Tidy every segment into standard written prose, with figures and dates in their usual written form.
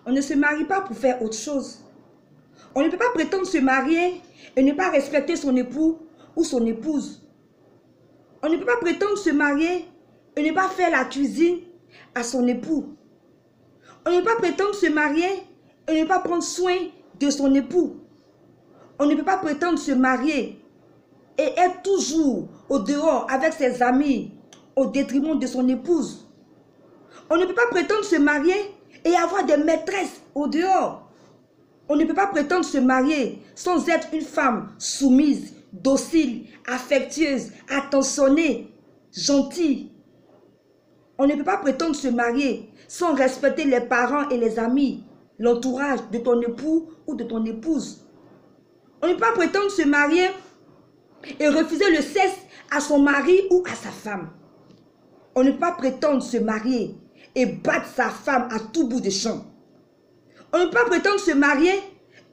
On ne se marie pas pour faire autre chose. On ne peut pas prétendre se marier et ne pas respecter son époux ou son épouse. On ne peut pas prétendre se marier et ne pas faire la cuisine à son époux. On ne peut pas prétendre se marier et ne pas prendre soin de son époux. On ne peut pas prétendre se marier et être toujours au dehors avec ses amis au détriment de son épouse. On ne peut pas prétendre se marier et avoir des maîtresses au dehors. On ne peut pas prétendre se marier sans être une femme soumise, docile, affectueuse, attentionnée, gentille. On ne peut pas prétendre se marier sans respecter les parents et les amis, l'entourage de ton époux ou de ton épouse. On ne peut pas prétendre se marier et refuser le sexe à son mari ou à sa femme. On ne peut pas prétendre se marier et battre sa femme à tout bout de champ. On ne peut pas prétendre se marier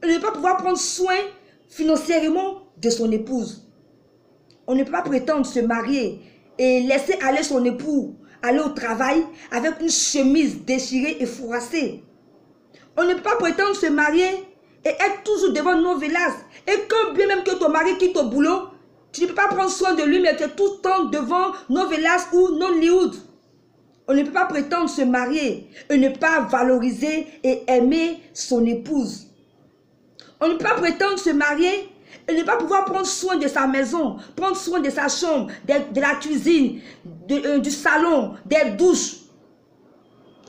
et ne pas pouvoir prendre soin financièrement de son épouse. On ne peut pas prétendre se marier et laisser aller son époux aller au travail avec une chemise déchirée et froissée. On ne peut pas prétendre se marier et être toujours devant Novelas. Et quand bien même que ton mari quitte au boulot, tu ne peux pas prendre soin de lui, mais tu es tout le temps devant Novelas ou Nollywood. On ne peut pas prétendre se marier et ne pas valoriser et aimer son épouse. On ne peut pas prétendre se marier et ne pas pouvoir prendre soin de sa maison, prendre soin de sa chambre, de la cuisine, du salon, des douches.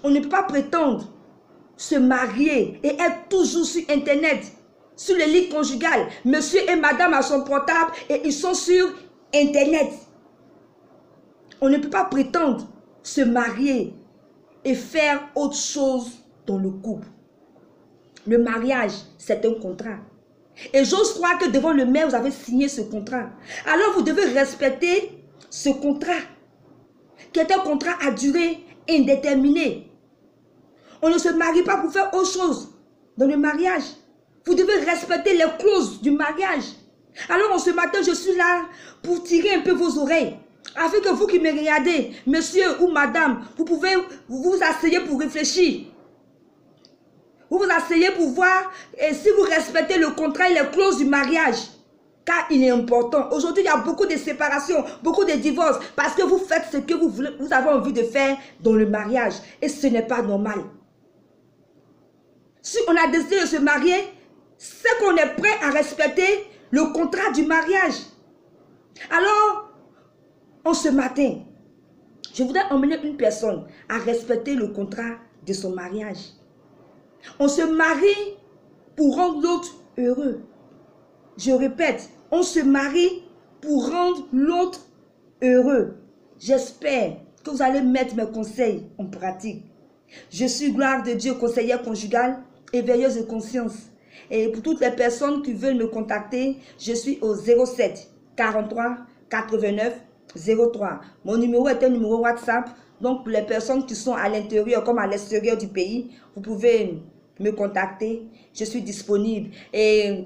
On ne peut pas prétendre se marier et être toujours sur Internet, sur le lit conjugal. Monsieur et madame à son portable et ils sont sur Internet. On ne peut pas prétendre se marier et faire autre chose dans le couple. Le mariage, c'est un contrat. Et j'ose croire que devant le maire, vous avez signé ce contrat. Alors vous devez respecter ce contrat, qui est un contrat à durée indéterminée. On ne se marie pas pour faire autre chose dans le mariage. Vous devez respecter les clauses du mariage. Alors en ce matin, je suis là pour tirer un peu vos oreilles. Afin que vous qui me regardez, monsieur ou madame, vous pouvez vous asseoir pour réfléchir. Vous vous asseyez pour voir si vous respectez le contrat et les clauses du mariage. Car il est important. Aujourd'hui, il y a beaucoup de séparations, beaucoup de divorces. Parce que vous faites ce que vous avez envie de faire dans le mariage. Et ce n'est pas normal. Si on a décidé de se marier, c'est qu'on est prêt à respecter le contrat du mariage. Alors, en ce matin, je voudrais emmener une personne à respecter le contrat de son mariage. On se marie pour rendre l'autre heureux. Je répète, on se marie pour rendre l'autre heureux. J'espère que vous allez mettre mes conseils en pratique. Je suis Gloire de Dieu, conseillère conjugale et veilleuse de conscience. Et pour toutes les personnes qui veulent me contacter, je suis au 07 43 89 03. Mon numéro est un numéro WhatsApp. Donc, pour les personnes qui sont à l'intérieur comme à l'extérieur du pays, vous pouvez me contacter. Je suis disponible. Et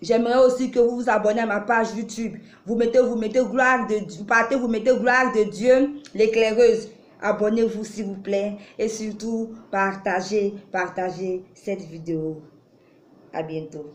j'aimerais aussi que vous vous abonnez à ma page YouTube. Vous mettez gloire de Dieu. Vous mettez gloire de Dieu, l'éclaireuse. Abonnez-vous s'il vous plaît. Et surtout, partagez cette vidéo. À bientôt.